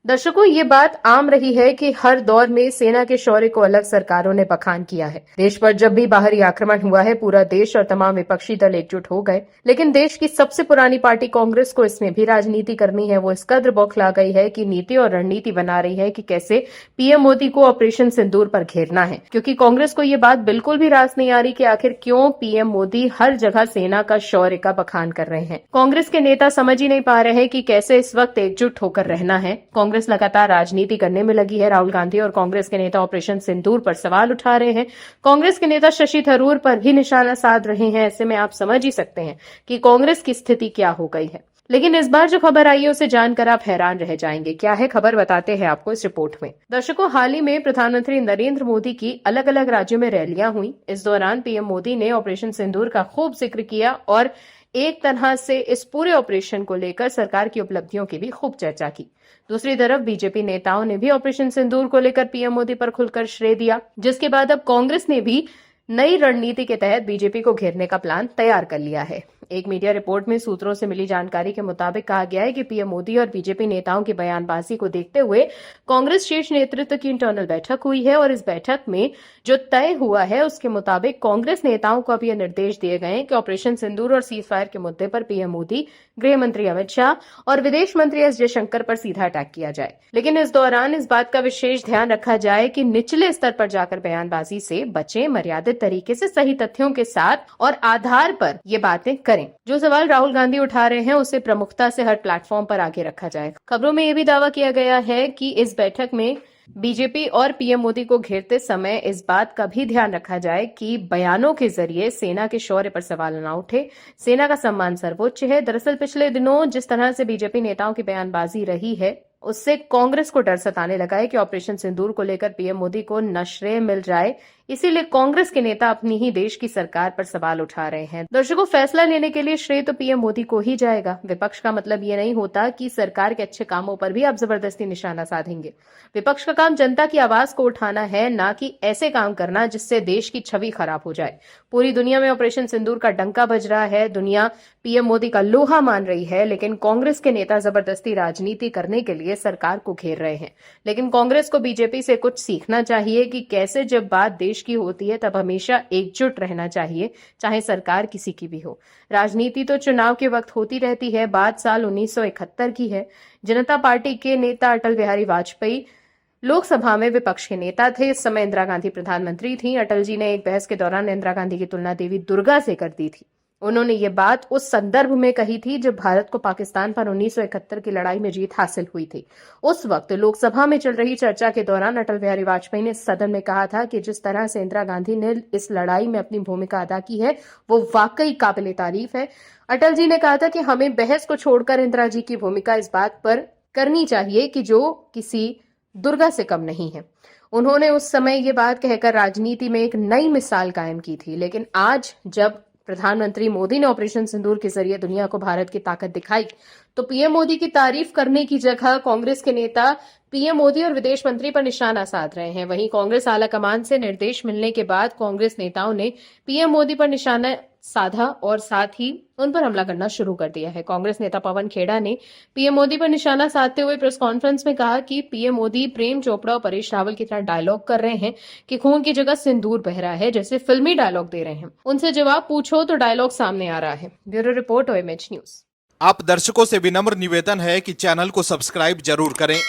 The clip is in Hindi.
दर्शकों, ये बात आम रही है कि हर दौर में सेना के शौर्य को अलग सरकारों ने बखान किया है। देश पर जब भी बाहरी आक्रमण हुआ है, पूरा देश और तमाम विपक्षी दल एकजुट हो गए। लेकिन देश की सबसे पुरानी पार्टी कांग्रेस को इसमें भी राजनीति करनी है। वो इस कद्र बौखला गई है कि नीति और रणनीति बना रही है कि कैसे पीएम मोदी को ऑपरेशन सिंदूर पर घेरना है, क्योंकि कांग्रेस को ये बात बिल्कुल भी रास नहीं आ रही कि आखिर क्यों पीएम मोदी हर जगह सेना का शौर्य का बखान कर रहे हैं। कांग्रेस के नेता समझ ही नहीं पा रहे हैं कि कैसे इस वक्त एकजुट होकर रहना है। कांग्रेस लगातार राजनीति करने में लगी है। राहुल गांधी और कांग्रेस के नेता ऑपरेशन सिंदूर पर सवाल उठा रहे हैं। कांग्रेस के नेता शशि थरूर पर भी निशाना साध रहे हैं। ऐसे में आप समझ ही सकते हैं कि कांग्रेस की स्थिति क्या हो गई है। लेकिन इस बार जो खबर आई है उसे जानकर आप हैरान रह जाएंगे। क्या है खबर, बताते हैं आपको इस रिपोर्ट में। दर्शकों, हाल ही में प्रधानमंत्री नरेंद्र मोदी की अलग अलग राज्यों में रैलियां हुई। इस दौरान पीएम मोदी ने ऑपरेशन सिंदूर का खूब जिक्र किया और एक तरह से इस पूरे ऑपरेशन को लेकर सरकार की उपलब्धियों की भी खूब चर्चा की। दूसरी तरफ बीजेपी नेताओं ने भी ऑपरेशन सिंदूर को लेकर पीएम मोदी पर खुलकर श्रेय दिया, जिसके बाद अब कांग्रेस ने भी नई रणनीति के तहत बीजेपी को घेरने का प्लान तैयार कर लिया है। एक मीडिया रिपोर्ट में सूत्रों से मिली जानकारी के मुताबिक कहा गया है कि पीएम मोदी और बीजेपी नेताओं की बयानबाजी को देखते हुए कांग्रेस शीर्ष नेतृत्व की इंटरनल बैठक हुई है और इस बैठक में जो तय हुआ है उसके मुताबिक कांग्रेस नेताओं को अब यह निर्देश दिए गए हैं कि ऑपरेशन सिंदूर और सीज फायर के मुद्दे पर पीएम मोदी, गृह मंत्री अमित शाह और विदेश मंत्री एस जयशंकर पर सीधा अटैक किया जाए। लेकिन इस दौरान इस बात का विशेष ध्यान रखा जाए कि निचले स्तर पर जाकर बयानबाजी से बचें, मर्यादित तरीके से सही तथ्यों के साथ और आधार पर ये बातें करें। जो सवाल राहुल गांधी उठा रहे हैं उसे प्रमुखता से हर प्लेटफॉर्म पर आगे रखा जाए। खबरों में यह भी दावा किया गया है कि इस बैठक में बीजेपी और पीएम मोदी को घेरते समय इस बात का भी ध्यान रखा जाए कि बयानों के जरिए सेना के शौर्य पर सवाल न उठे। सेना का सम्मान सर्वोच्च है। दरअसल पिछले दिनों जिस तरह से बीजेपी नेताओं की बयानबाजी रही है उससे कांग्रेस को डर सताने लगा है कि ऑपरेशन सिंदूर को लेकर पीएम मोदी को न श्रेय मिल जाए, इसीलिए कांग्रेस के नेता अपनी ही देश की सरकार पर सवाल उठा रहे हैं। दर्शकों, फैसला लेने के लिए श्रेय तो पीएम मोदी को ही जाएगा। विपक्ष का मतलब ये नहीं होता कि सरकार के अच्छे कामों पर भी आप जबरदस्ती निशाना साधेंगे। विपक्ष का काम जनता की आवाज को उठाना है, ना कि ऐसे काम करना जिससे देश की छवि खराब हो जाए। पूरी दुनिया में ऑपरेशन सिंदूर का डंका बज रहा है, दुनिया पीएम मोदी का लोहा मान रही है, लेकिन कांग्रेस के नेता जबरदस्ती राजनीति करने के लिए सरकार को घेर रहे हैं। लेकिन कांग्रेस को बीजेपी से कुछ सीखना चाहिए कि कैसे जब बात देश की होती है तब हमेशा एकजुट रहना चाहिए, चाहे सरकार किसी की भी हो। राजनीति तो चुनाव के वक्त होती रहती है। बात साल 1971 की है। जनता पार्टी के नेता अटल बिहारी वाजपेयी लोकसभा में विपक्ष के नेता थे। इस समय इंदिरा गांधी प्रधानमंत्री थी। अटल जी ने एक बहस के दौरान इंदिरा गांधी की तुलना देवी दुर्गा से कर दी थी। उन्होंने ये बात उस संदर्भ में कही थी जब भारत को पाकिस्तान पर 1971 की लड़ाई में जीत हासिल हुई थी। उस वक्त लोकसभा में चल रही चर्चा के दौरान अटल बिहारी वाजपेयी ने सदन में कहा था कि जिस तरह से इंदिरा गांधी ने इस लड़ाई में अपनी भूमिका अदा की है वो वाकई काबिले तारीफ है। अटल जी ने कहा था कि हमें बहस को छोड़कर इंदिरा जी की भूमिका इस बात पर करनी चाहिए कि जो किसी दुर्गा से कम नहीं है। उन्होंने उस समय ये बात कहकर राजनीति में एक नई मिसाल कायम की थी। लेकिन आज जब प्रधानमंत्री मोदी ने ऑपरेशन सिंदूर के जरिए दुनिया को भारत की ताकत दिखाई तो पीएम मोदी की तारीफ करने की जगह कांग्रेस के नेता पीएम मोदी और विदेश मंत्री पर निशाना साध रहे हैं। वहीं कांग्रेस आलाकमान से निर्देश मिलने के बाद कांग्रेस नेताओं ने पीएम मोदी पर निशाना साधा और साथ ही उन पर हमला करना शुरू कर दिया है। कांग्रेस नेता पवन खेड़ा ने पीएम मोदी पर निशाना साधते हुए प्रेस कॉन्फ्रेंस में कहा कि पीएम मोदी प्रेम चोपड़ा और परेश रावल की तरह डायलॉग कर रहे हैं कि खून की जगह सिंदूर बह रहा है, जैसे फिल्मी डायलॉग दे रहे हैं। उनसे जवाब पूछो तो डायलॉग सामने आ रहा है। Bureau report, OMH news. आप दर्शकों से विनम्र निवेदन है कि चैनल को सब्सक्राइब जरूर करें